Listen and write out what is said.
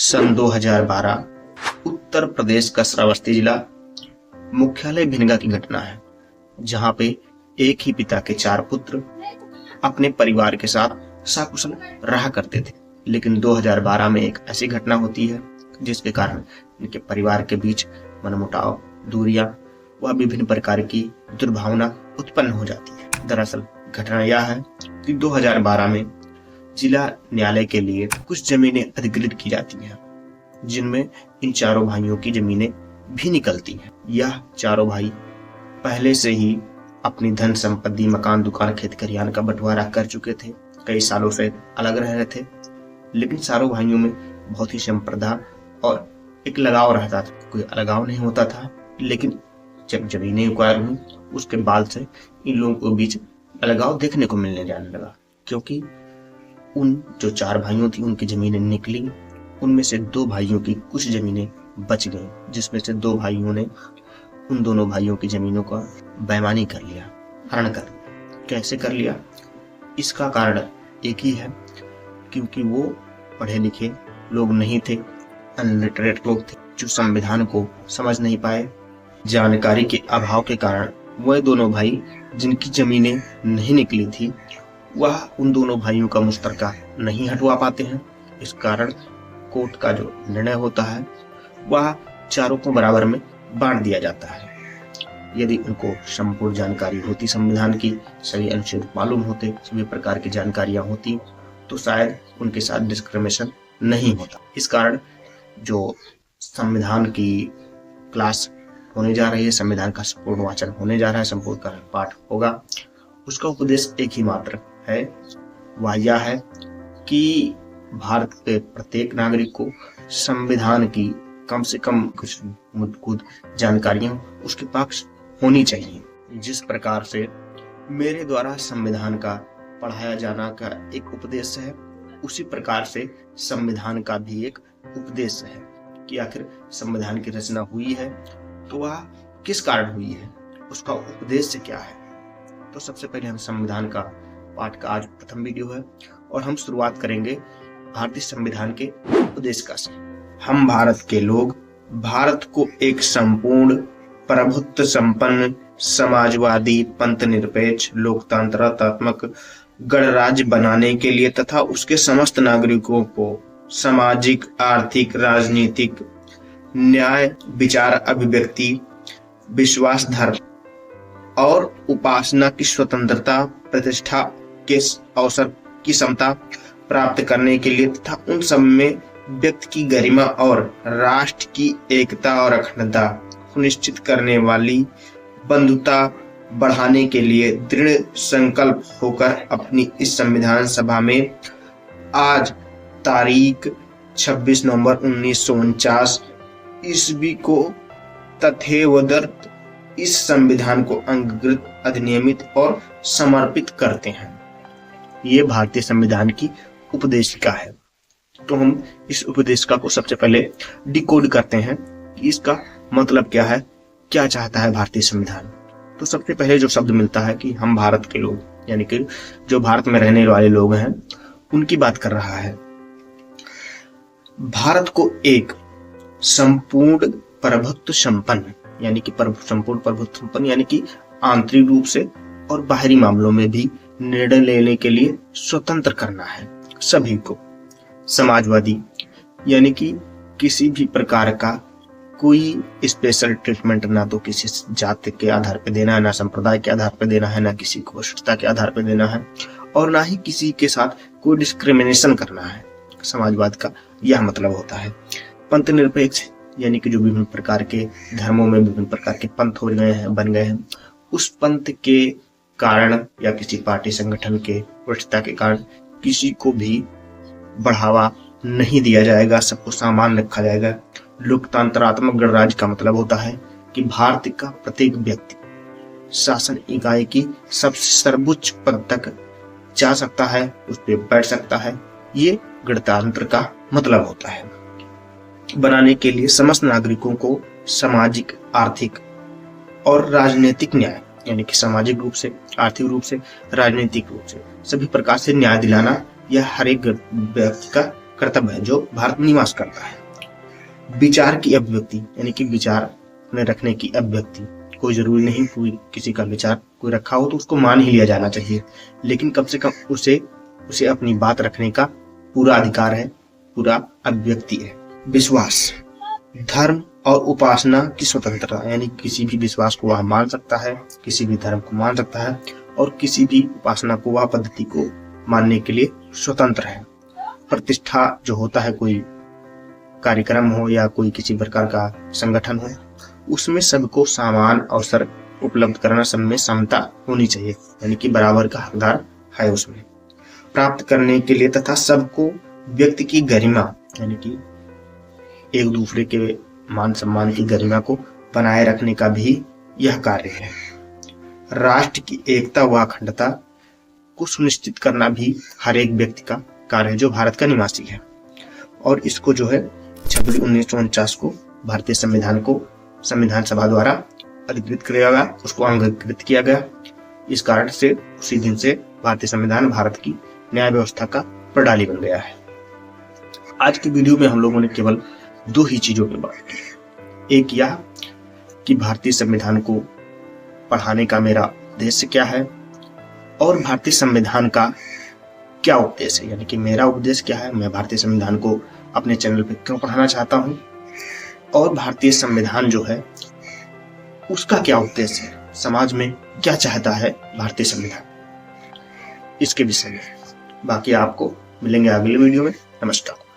सन 2012 उत्तर प्रदेश का श्रावस्ती जिला मुख्यालय भिनगा की घटना है, जहां पे एक ही पिता के 4 पुत्र अपने परिवार के साथ सकुशल रहा करते थे। लेकिन 2012 में एक ऐसी घटना होती है जिसके कारण इनके परिवार के बीच मनमुटाव, दूरियां व विभिन्न प्रकार की दुर्भावना उत्पन्न हो जाती है। दरअसल घटना यह है कि 2012 में जिला न्यायालय के लिए कुछ जमीनें अधिग्रहित की जाती हैं, जिनमें इन चारों भाइयों की जमीनें भी निकलती हैं। यह चारों भाई पहले से ही अपनी धन संपत्ति, मकान, दुकान, खेत खलिहान का बंटवारा कर चुके थे। कई सालों से अलग रह रहे थे, लेकिन चारों भाइयों में बहुत ही संप्रदा और एक लगाव रहता था। कोई अलगाव नहीं होता था, लेकिन जब जमीनें एक्वायर हुई उसके बाद से इन लोगों के बीच अलगाव देखने को मिलने जाने लगा, क्योंकि उन जो 4 भाइयों थी उनकी जमीनें निकली, उनमें से 2 भाइयों की कुछ जमीनें बच गई, जिसमें से 2 भाइयों ने उन दोनों भाइयों की जमीनों का बेईमानी कर लिया, हरण कर लिया। कैसे कर लिया? इसका कारण एक ही है, क्योंकि वो पढ़े लिखे लोग नहीं थे, अनलिटरेट लोग थे, जो संविधान को समझ नहीं पाए। जानकारी के अभाव के कारण वह दोनों भाई जिनकी जमीनें नहीं निकली थी, वह उन दोनों भाइयों का मुश्तरका नहीं हटवा पाते हैं। इस कारण कोर्ट का जो निर्णय होता है वह चारों को बराबर में बांट दिया जाता है। यदि उनको संपूर्ण जानकारी होती, संविधान की सभी अनुच्छेद मालूम होते, सभी प्रकार की जानकारियां होती, तो शायद उनके साथ डिस्क्रिमिनेशन नहीं होता। इस कारण जो संविधान की क्लास होने जा रही है, संविधान का संपूर्ण वाचन होने जा रहा है, संपूर्ण का पाठ होगा, उसका उपदेश एक ही मात्र है। वह यह है कि भारत के प्रत्येक नागरिक को संविधान की कम से कम कुछ मुद्दुद जानकारियां उसके पास होनी चाहिए। जिस प्रकार से मेरे द्वारा संविधान का पढ़ाया जाना का एक उपदेश है, उसी प्रकार से संविधान का भी एक उपदेश है कि आखिर संविधान की रचना हुई है तो वह किस कारण हुई है, उसका उद्देश्य क्या है। तो सबसे पहले हम संविधान का पाठ का आज प्रथम वीडियो है और हम शुरुआत करेंगे भारतीय संविधान के उपदेश का से। हम भारत के लोग भारत को एक संपूर्ण प्रभुत्व संपन्न समाजवादी पंथ निरपेक्ष लोकतंत्रात्मक गणराज्य बनाने के लिए तथा उसके समस्त नागरिकों को सामाजिक, आर्थिक, राजनीतिक, न्याय, विचार, अभिव्यक्ति, विश्वास, धर्म और उपासना की स्वतंत्रता, प्रतिष्ठा के अवसर की समता प्राप्त करने के लिए तथा उन सब में व्यक्ति की गरिमा और राष्ट्र की एकता और अखंडता सुनिश्चित करने वाली बंधुता बढ़ाने के लिए दृढ़ संकल्प होकर अपनी इस संविधान सभा में आज तारीख 26 नवंबर 1949 ईस्वी को तथेवदर्थ इस संविधान को अंगीकृत, अधिनियमित और समर्पित करते हैं। ये भारतीय संविधान की उपदेशिका है। तो हम इस उपदेशिका को सबसे पहले डिकोड करते हैं कि इसका मतलब क्या है, क्या चाहता है भारतीय संविधान। तो सबसे पहले जो शब्द मिलता है कि हम भारत के लोग, यानी कि जो भारत में रहने वाले लोग हैं, उनकी बात कर रहा है। भारत को एक संपूर्ण प्रभुत्व संपन्न, यानी कि संपूर्ण प्रभुत्व संपन्न, यानी कि आंतरिक रूप से और बाहरी मामलों में भी निर्णय लेने के लिए स्वतंत्र करना है सभी को। समाजवादी, यानी कि किसी भी प्रकार का कोई स्पेशल ट्रीटमेंट ना तो किसी जाति के आधार पर देना है, ना संप्रदाय के आधार पर देना है, ना किसी को वंशजता के आधार पर देना है, और ना ही किसी के साथ कोई डिस्क्रिमिनेशन करना है। समाजवाद का यह मतलब होता है। पंथ निरपेक्ष, यानी कि जो विभिन्न प्रकार के धर्मों में विभिन्न प्रकार के पंथ हो गए हैं, बन गए हैं, उस पंथ के कारण या किसी पार्टी संगठन के वंशजता के कारण किसी को भी बढ़ावा नहीं दिया जाएगा, सबको समान रखा जाएगा। लोकतंत्रात्मक गणराज्य का मतलब होता है कि भारत का प्रत्येक व्यक्ति शासन इकाई की सबसे सर्वोच्च पद तक जा सकता है, उस पर बैठ सकता है। ये गणतंत्र का मतलब होता है। बनाने के लिए समस्त नागरिकों को सामाजिक, आर्थिक और राजनीतिक न्याय, यानी कि सामाजिक रूप से, आर्थिक रूप से, राजनीतिक रूप से सभी प्रकार से न्याय दिलाना, यह हर एक व्यक्ति का कर्तव्य है जो भारत में निवास करता है। विचार की अभिव्यक्ति यानी कि विचार अपने रखने की अभिव्यक्ति, कोई जरूरी नहीं कोई किसी का विचार कोई रखा हो तो उसको मान ही लिया जाना चाहिए, लेकिन कम से कम उसे अपनी बात रखने का पूरा अधिकार है, पूरा अभिव्यक्ति है। विश्वास, धर्म और उपासना की स्वतंत्रता, यानी किसी भी विश्वास को वह मान सकता है, किसी भी धर्म को मान सकता है और किसी भी उपासना को वह पद्धति को मानने के लिए स्वतंत्र है। प्रतिष्ठा जो होता है, कोई कार्यक्रम हो या कोई किसी प्रकार का संगठन हो, उसमें सबको समान अवसर उपलब्ध कराना, सब में समता होनी चाहिए, यानी कि बराबर का हकदार है उसमें प्राप्त करने के लिए, तथा सबको व्यक्ति की गरिमा यानी कि एक दूसरे के मान सम्मान की गरिमा को बनाए रखने का भी यह कार्य है। राष्ट्र की एकता व अखंडता को सुनिश्चित करना भी हर एक व्यक्ति का कार्य है जो भारत का निवासी है, और इसको जो है 26/1949 को भारतीय संविधान को संविधान सभा द्वारा अधिकृत किया गया, उसको अंगीकृत किया गया। इस कारण से उसी दिन से भारतीय संविधान भारत की न्याय व्यवस्था का प्रणाली बन गया है। आज की वीडियो में हम लोगों ने केवल 2 ही चीजों पे बात की। एक यह कि भारतीय संविधान को पढ़ाने का मेरा उद्देश्य क्या है और भारतीय संविधान का क्या उपदेश है, यानी कि मेरा उपदेश क्या है, मैं भारतीय संविधान को अपने चैनल पे क्यों पढ़ाना चाहता हूं, और भारतीय संविधान जो है उसका क्या उद्देश्य है, समाज में क्या चाहता है भारतीय संविधान, इसके विषय में। बाकी आपको मिलेंगे अगले वीडियो में। नमस्कार।